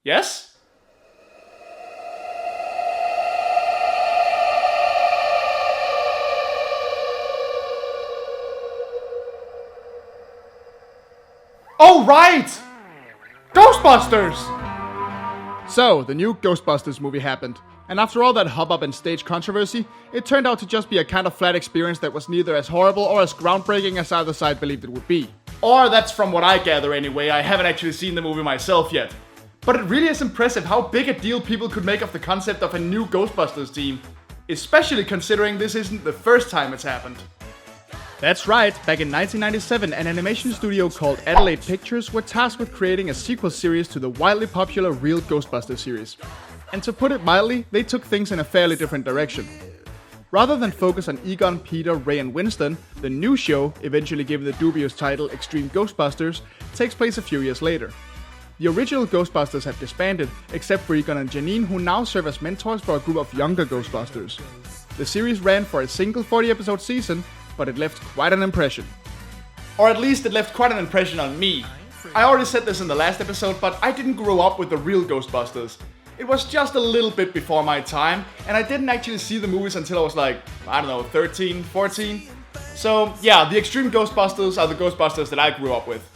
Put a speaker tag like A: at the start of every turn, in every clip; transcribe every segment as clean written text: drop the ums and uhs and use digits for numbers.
A: Yes? Oh, right! Ghostbusters!
B: So, the new Ghostbusters movie happened, and after all that hubbub and stage controversy, it turned out to just be a kind of flat experience that was neither as horrible or as groundbreaking as either side believed it would be.
A: Or that's from what I gather anyway, I haven't actually seen the movie myself yet. But it really is impressive how big a deal people could make of the concept of a new Ghostbusters team. Especially considering this isn't the first time it's happened.
B: That's right, back in 1997, an animation studio called Adelaide Pictures were tasked with creating a sequel series to the widely popular Real Ghostbusters series. And to put it mildly, they took things in a fairly different direction. Rather than focus on Egon, Peter, Ray and Winston, the new show, eventually given the dubious title Extreme Ghostbusters, takes place a few years later. The original Ghostbusters have disbanded, except for Egon and Janine, who now serve as mentors for a group of younger Ghostbusters. The series ran for a single 40-episode season, but it left quite an impression.
A: Or at least it left quite an impression on me. I already said this in the last episode, but I didn't grow up with the real Ghostbusters. It was just a little bit before my time, and I didn't actually see the movies until I was like, I don't know, 13, 14. So yeah, the Extreme Ghostbusters are the Ghostbusters that I grew up with.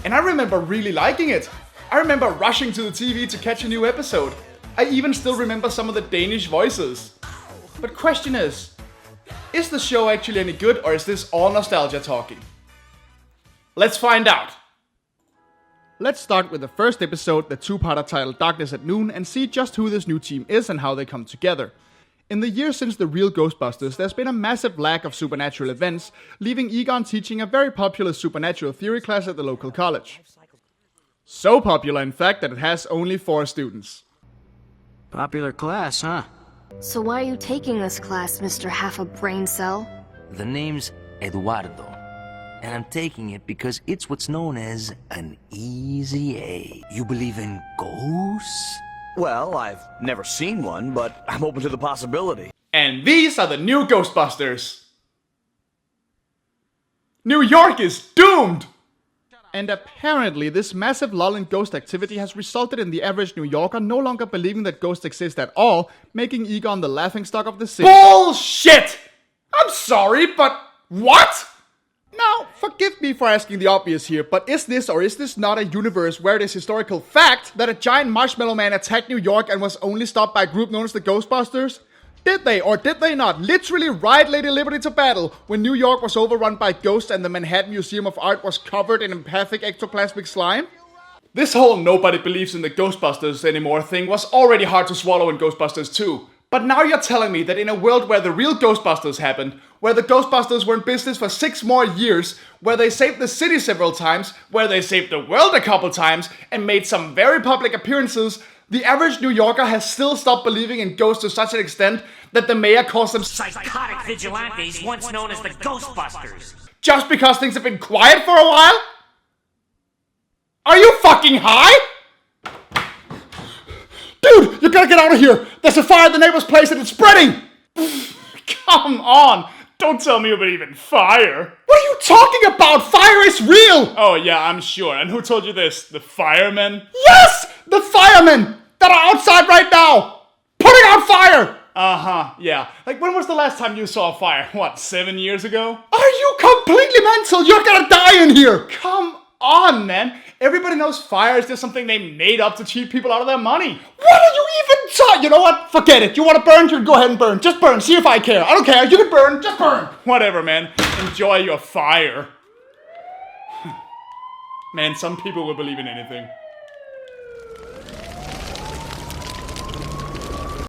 A: And I remember really liking it. I remember rushing to the TV to catch a new episode. I even still remember some of the Danish voices. But question is the show actually any good, or is this all nostalgia talking? Let's find out.
B: Let's start with the first episode, the two-parter titled Darkness at Noon, and see just who this new team is and how they come together. In the years since the real Ghostbusters, there's been a massive lack of supernatural events, leaving Egon teaching a very popular supernatural theory class at the local college. So popular, in fact, that it has only 4 students.
C: Popular class, huh?
D: So why are you taking this class, Mr. Half a Brain Cell?
C: The name's Eduardo, and I'm taking it because it's what's known as an easy A. You believe in ghosts?
E: Well, I've never seen one, but I'm open to the possibility.
A: And these are the new Ghostbusters. New York is doomed!
B: And apparently, this massive lull in ghost activity has resulted in the average New Yorker no longer believing that ghosts exist at all, making Egon the laughingstock of the city.
A: Bullshit! I'm sorry, but what?
B: Now, forgive me for asking the obvious here, but is this or is this not a universe where it is historical fact that a giant marshmallow man attacked New York and was only stopped by a group known as the Ghostbusters? Did they or did they not literally ride Lady Liberty to battle when New York was overrun by ghosts and the Manhattan Museum of Art was covered in empathic ectoplasmic slime?
A: This whole nobody believes in the Ghostbusters anymore thing was already hard to swallow in Ghostbusters 2. But now you're telling me that in a world where the real Ghostbusters happened, where the Ghostbusters were in business for 6 more years, where they saved the city several times, where they saved the world a couple times, and made some very public appearances, the average New Yorker has still stopped believing in ghosts to such an extent that the mayor calls them
F: psychotic vigilantes once known as the Ghostbusters.
A: Just because things have been quiet for a while? Are you fucking high? Dude, you gotta get out of here! There's a fire at the neighbor's place and it's spreading! Come on! Don't tell me you believe in fire! What are you talking about? Fire is real! Oh yeah, I'm sure. And who told you this? The firemen? Yes! The firemen! That are outside right now! Putting out fire! Uh-huh, yeah. Like, when was the last time you saw a fire? What, 7 years ago? Are you completely mental? You're gonna die in here! Come on, man. Everybody knows fire is just something they made up to cheat people out of their money. What are you even talking? You know what? Forget it. You want to burn? You go ahead and burn. Just burn. See if I care. I don't care. You can burn. Just burn. Whatever, man. Enjoy your fire. Man, some people will believe in anything.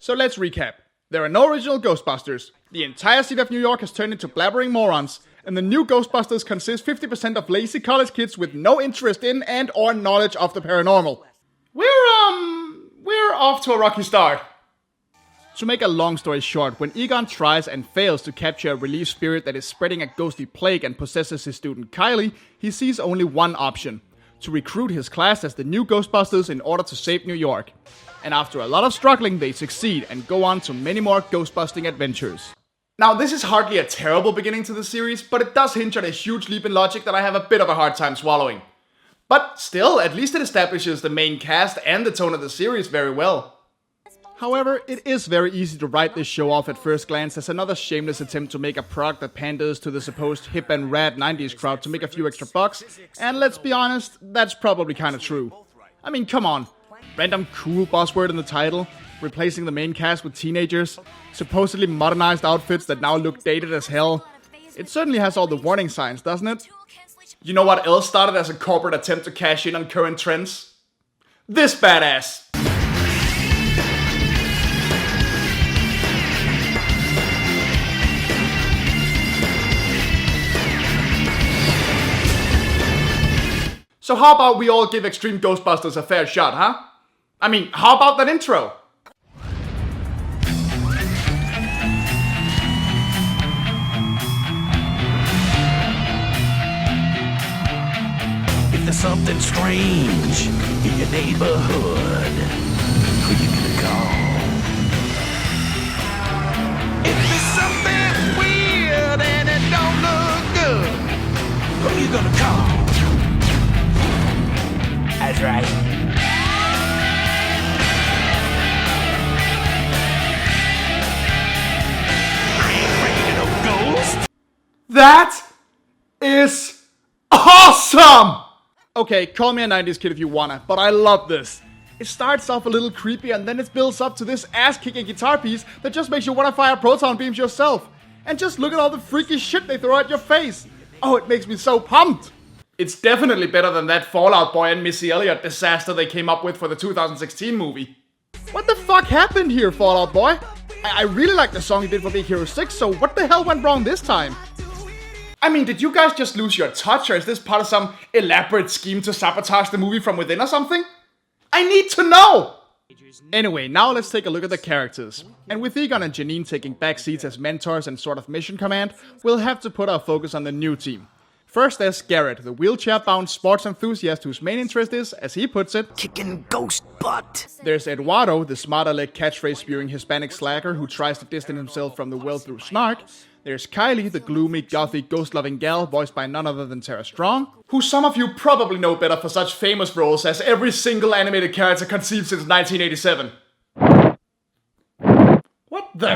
B: So let's recap. There are no original Ghostbusters. The entire city of New York has turned into blabbering morons. And the new Ghostbusters consist 50% of lazy college kids with no interest in and or knowledge of the paranormal.
A: We're off to a rocky start.
B: To make a long story short, when Egon tries and fails to capture a relief spirit that is spreading a ghostly plague and possesses his student Kylie, he sees only one option: to recruit his class as the new Ghostbusters in order to save New York. And after a lot of struggling, they succeed and go on to many more ghostbusting adventures.
A: Now, this is hardly a terrible beginning to the series, but it does hinge on a huge leap in logic that I have a bit of a hard time swallowing.
B: But still, at least it establishes the main cast and the tone of the series very well. However, it is very easy to write this show off at first glance as another shameless attempt to make a product that panders to the supposed hip and rad 90s crowd to make a few extra bucks, and let's be honest, that's probably kinda true. I mean, come on. Random cool buzzword in the title, replacing the main cast with teenagers, supposedly modernized outfits that now look dated as hell. It certainly has all the warning signs, doesn't it? You know what else started as a corporate attempt to cash in on current trends? This badass! So how about we all give Extreme Ghostbusters a fair shot, huh? I mean, how about that intro?
E: If there's something strange in your neighborhood, who you gonna call? If there's something weird and it don't look good, who you gonna call? That's right. I ain't afraid of no ghost.
B: That is awesome! Okay, call me a 90s kid if you wanna, but I love this. It starts off a little creepy and then it builds up to this ass-kicking guitar piece that just makes you wanna fire proton beams yourself. And just look at all the freaky shit they throw at your face. Oh, it makes me so pumped. It's definitely better than that Fallout Boy and Missy Elliott disaster they came up with for the 2016 movie. What the fuck happened here, Fallout Boy? I really like the song you did for Big Hero 6, so what the hell went wrong this time? I mean, did you guys just lose your touch, or is this part of some elaborate scheme to sabotage the movie from within or something? I need to know! Anyway, now let's take a look at the characters. And with Egon and Janine taking back seats as mentors and sort of mission command, we'll have to put our focus on the new team. First, there's Garrett, the wheelchair-bound sports enthusiast whose main interest is, as he puts it,
E: Kicking ghost butt.
B: There's Eduardo, the smart-aleck catchphrase-spewing Hispanic slacker who tries to distance himself from the world through snark. There's Kylie, the gloomy, gothic, ghost-loving gal, voiced by none other than Tara Strong, who some of you probably know better for such famous roles as every single animated character conceived since 1987. What the...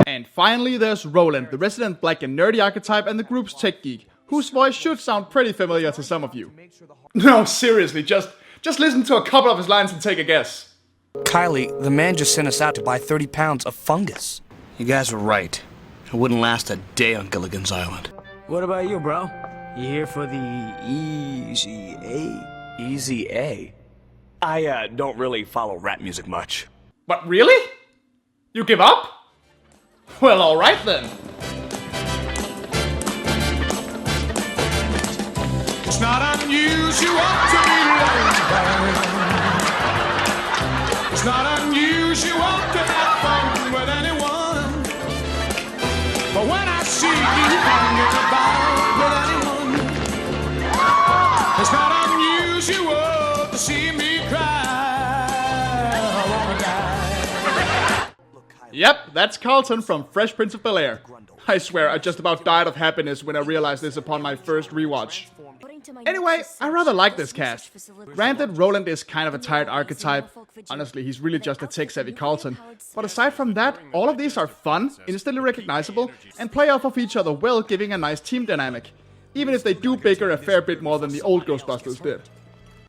B: And finally, there's Roland, the resident black and nerdy archetype and the group's tech geek, whose voice should sound pretty familiar to some of you. No, seriously, just listen to a couple of his lines and take a guess.
G: Kylie, the man just sent us out to buy 30 pounds of fungus.
H: You guys were right. It wouldn't last a day on Gilligan's Island.
E: What about you, bro? You here for the Easy A?
H: Easy A? I don't really follow rap music much.
B: What, really? You give up? Well, alright then.
I: It's not unusual to be lonely. It's not unusual to have fun with anyone. But when I see you hanging about with anyone, it's not unusual to see me cry. I wanna die.
B: Yep, that's Carlton from Fresh Prince of Bel-Air. I swear, I just about died of happiness when I realized this upon my first rewatch. Anyway, I rather like this cast. Granted, Roland is kind of a tired archetype. Honestly, he's really just a tech-savvy Carlton. But aside from that, all of these are fun, instantly recognizable, and play off of each other well, giving a nice team dynamic. Even if they do bicker a fair bit more than the old Ghostbusters did.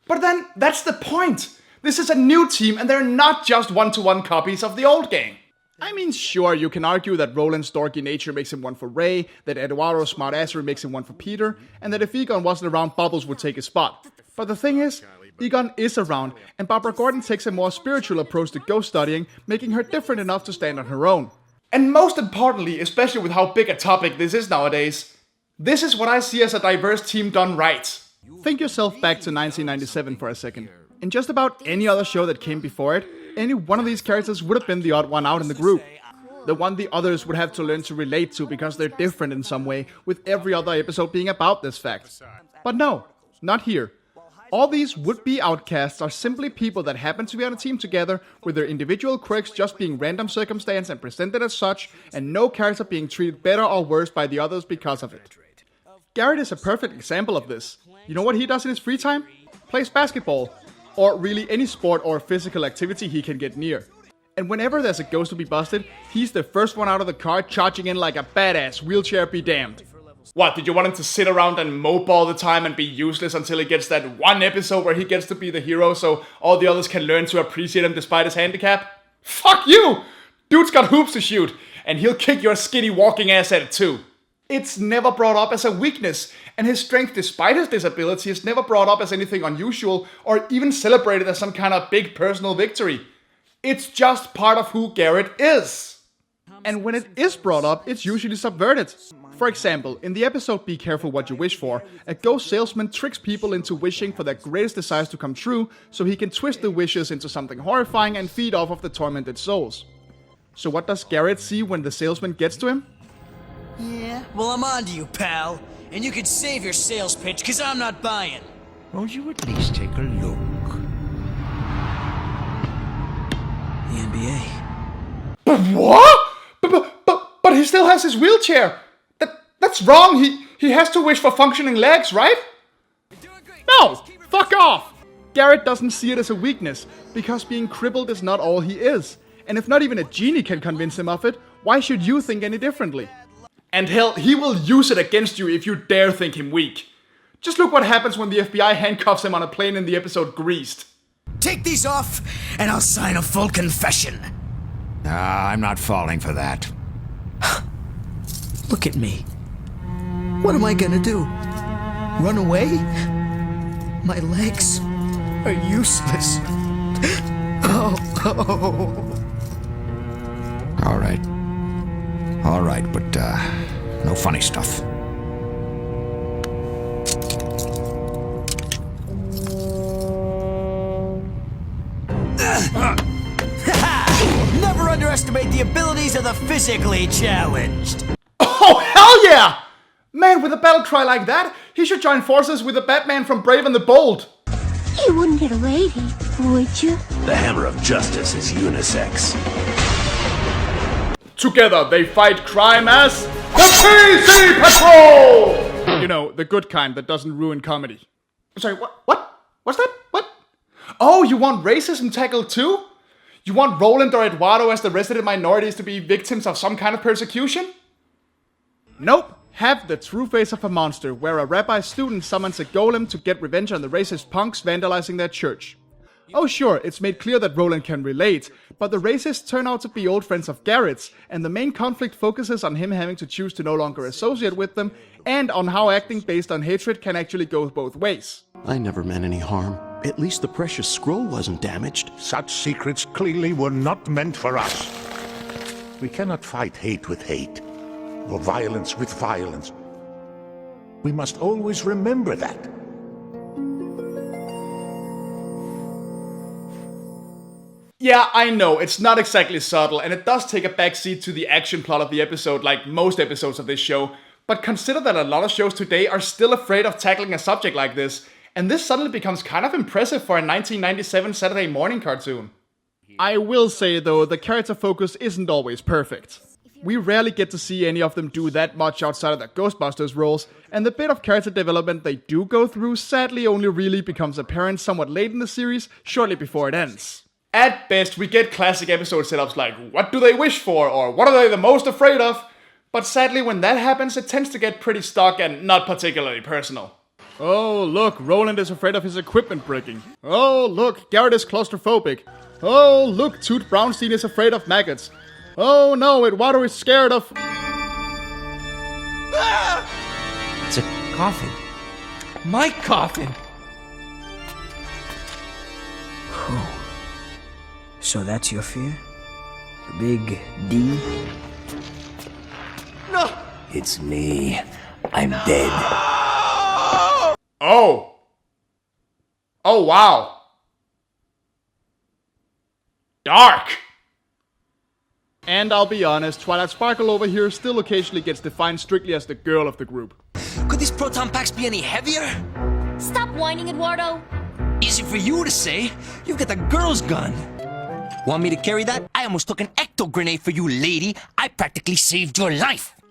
B: But then, that's the point! This is a new team, and they're not just one-to-one copies of the old gang. I mean, sure, you can argue that Roland's dorky nature makes him one for Ray, that Eduardo's smartassery makes him one for Peter, and that if Egon wasn't around, Bubbles would take his spot. But the thing is, Egon is around, and Barbara Gordon takes a more spiritual approach to ghost studying, making her different enough to stand on her own. And most importantly, especially with how big a topic this is nowadays, this is what I see as a diverse team done right. Think yourself back to 1997 for a second. In just about any other show that came before it, any one of these characters would have been the odd one out in the group. The one the others would have to learn to relate to because they're different in some way, with every other episode being about this fact. But no, not here. All these would-be outcasts are simply people that happen to be on a team together, with their individual quirks just being random circumstance and presented as such, and no character being treated better or worse by the others because of it. Garrett is a perfect example of this. You know what he does in his free time? Plays basketball. Or really any sport or physical activity he can get near. And whenever there's a ghost to be busted, he's the first one out of the car charging in like a badass, wheelchair be damned.
A: What, did you want him to sit around and mope all the time and be useless until he gets that one episode where he gets to be the hero so all the others can learn to appreciate him despite his handicap? Fuck you! Dude's got hoops to shoot, and he'll kick your skinny walking ass at it too. It's never brought up as a weakness, and his strength despite his disability is never brought up as anything unusual or even celebrated as some kind of big personal victory. It's just part of who Garrett is.
B: And when it is brought up, it's usually subverted. For example, in the episode Be Careful What You Wish For, a ghost salesman tricks people into wishing for their greatest desires to come true so he can twist the wishes into something horrifying and feed off of the tormented souls. So what does Garrett see when the salesman gets to him?
J: Yeah, well, I'm on to you, pal. And you can save your sales pitch, because I'm not buying.
C: Won't you at least take a look?
J: The NBA.
A: But what? But he still has his wheelchair. That's wrong. He has to wish for functioning legs, right?
B: No! Fuck off! Garrett doesn't see it as a weakness, because being crippled is not all he is. And if not even a genie can convince him of it, why should you think any differently?
A: And hell, he will use it against you if you dare think him weak. Just look what happens when the FBI handcuffs him on a plane in the episode Greased.
J: Take these off, and I'll sign a full confession.
I: I'm not falling for that.
J: Look at me. What am I gonna do? Run away? My legs are useless. Oh.
I: All right, but no funny stuff.
J: Never underestimate the abilities of the physically challenged.
A: Oh, hell yeah! Man, with a battle cry like that, he should join forces with the Batman from Brave and the Bold.
D: You wouldn't hit a lady, would you?
K: The hammer of justice is unisex.
A: Together they fight crime as the PC Patrol!
B: You know, the good kind that doesn't ruin comedy.
A: Sorry, what? What's that? What? Oh, you want racism tackled too? You want Roland or Eduardo as the resident minorities to be victims of some kind of persecution?
B: Nope. Have the true face of a monster, where a rabbi student summons a golem to get revenge on the racist punks vandalizing their church. Oh sure, it's made clear that Roland can relate, but the racists turn out to be old friends of Garrett's, and the main conflict focuses on him having to choose to no longer associate with them, and on how acting based on hatred can actually go both ways.
K: I never meant any harm. At least the precious scroll wasn't damaged.
L: Such secrets clearly were not meant for us. We cannot fight hate with hate, or violence with violence. We must always remember that.
A: Yeah, I know, it's not exactly subtle, and it does take a backseat to the action plot of the episode, like most episodes of this show, but consider that a lot of shows today are still afraid of tackling a subject like this, and this suddenly becomes kind of impressive for a 1997 Saturday morning cartoon.
B: I will say though, the character focus isn't always perfect. We rarely get to see any of them do that much outside of their Ghostbusters roles, and the bit of character development they do go through sadly only really becomes apparent somewhat late in the series, shortly before it ends.
A: At best, we get classic episode setups like, what do they wish for, or what are they the most afraid of? But sadly, when that happens, it tends to get pretty stock and not particularly personal.
B: Oh, look, Roland is afraid of his equipment breaking. Oh, look, Garrett is claustrophobic. Oh, look, Toot Brownstein is afraid of maggots. Oh no, Eduardo is scared of...
J: It's a coffin. My coffin! Whew. So that's your fear? The big D?
C: No! It's me. I'm dead.
A: Oh! Oh, wow. Dark!
B: And I'll be honest, Twilight Sparkle over here still occasionally gets defined strictly as the girl of the group.
J: Could these proton packs be any heavier?
M: Stop whining, Eduardo.
J: Easy for you to say. You've got the girl's gun. Want me to carry that? I almost took an ecto grenade for you, lady. I practically saved your life.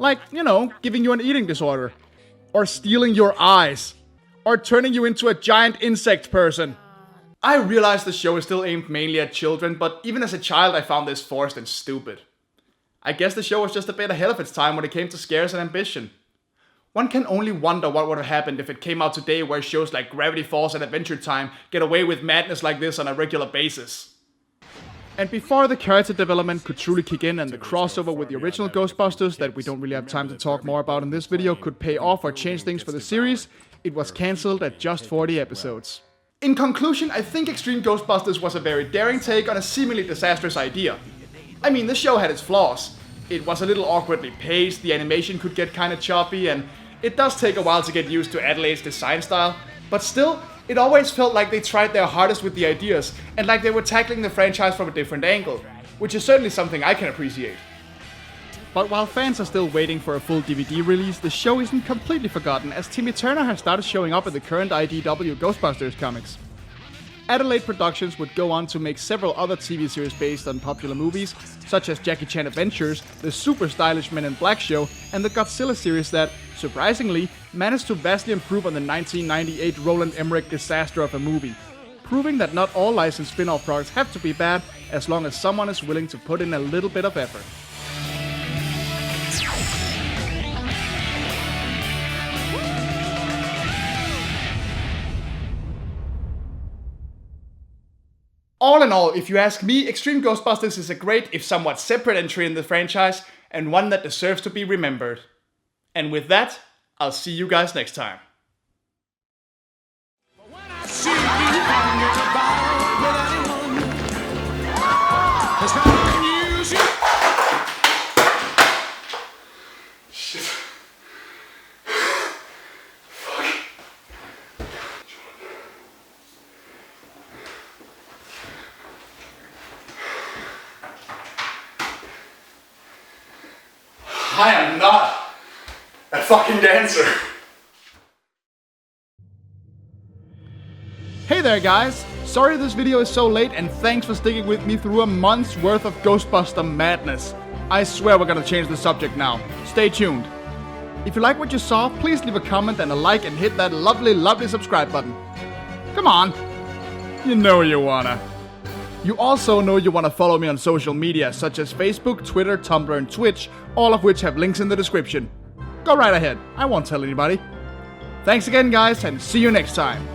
B: Like, you know, giving you an eating disorder. Or stealing your eyes. Or turning you into a giant insect person. I realize the show is still aimed mainly at children, but even as a child I found this forced and stupid. I guess the show was just a bit ahead of its time when it came to scares and ambition. One can only wonder what would have happened if it came out today where shows like Gravity Falls and Adventure Time get away with madness like this on a regular basis. And before the character development could truly kick in and the crossover with the original Ghostbusters that we don't really have time to talk more about in this video could pay off or change things for the series, it was cancelled at just 40 episodes. In conclusion, I think Extreme Ghostbusters was a very daring take on a seemingly disastrous idea. I mean, the show had its flaws. It was a little awkwardly paced, the animation could get kinda choppy, and it does take a while to get used to Adelaide's design style, but still, it always felt like they tried their hardest with the ideas, and like they were tackling the franchise from a different angle, which is certainly something I can appreciate. But while fans are still waiting for a full DVD release, the show isn't completely forgotten, as Timmy Turner has started showing up in the current IDW Ghostbusters comics. Adelaide Productions would go on to make several other TV series based on popular movies, such as Jackie Chan Adventures, the super stylish Men in Black show, and the Godzilla series that, surprisingly, managed to vastly improve on the 1998 Roland Emmerich disaster of a movie, proving that not all licensed spin-off products have to be bad as long as someone is willing to put in a little bit of effort. All in all, if you ask me, Extreme Ghostbusters is a great, if somewhat separate entry in the franchise, and one that deserves to be remembered. And with that, I'll see you guys next time.
A: Shit. I am not a fucking dancer.
B: Hey there guys! Sorry this video is so late and thanks for sticking with me through a month's worth of Ghostbuster madness. I swear we're gonna change the subject now. Stay tuned. If you like what you saw, please leave a comment and a like and hit that lovely subscribe button. Come on! You know you wanna. You also know you want to follow me on social media such as Facebook, Twitter, Tumblr, and Twitch, all of which have links in the description. Go right ahead, I won't tell anybody. Thanks again guys, and see you next time.